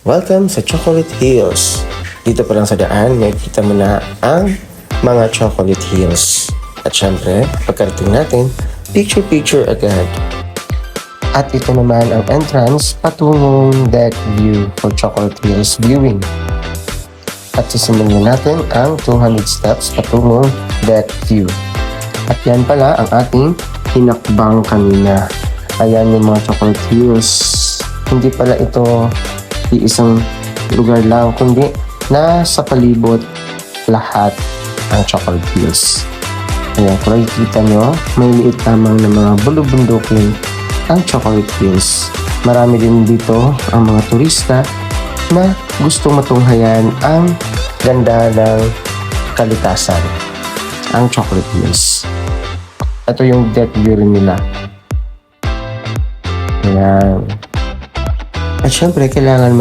Welcome sa Chocolate Hills. Dito pa lang sa daan, makikita mo na ang mga Chocolate Hills. At syempre, pagkarating natin, picture-picture agad. At ito naman ang entrance patungong deck view for Chocolate Hills viewing. At sisimulan natin ang 200 steps patungong deck view. At yan pala ang ating hinakbang kanina. Ayan yung mga Chocolate Hills. Hindi pala ito isang lugar lang, kundi nasa palibot lahat ang Chocolate Hills. Ayan, kung nakikita nyo, may liit lamang na mga bulubundukin ang Chocolate Hills. Marami din dito ang mga turista na gustong matunghayan ang ganda ng kalikasan, ang Chocolate Hills. Ito yung deck view rin nila. Ayan. At syempre, kailangan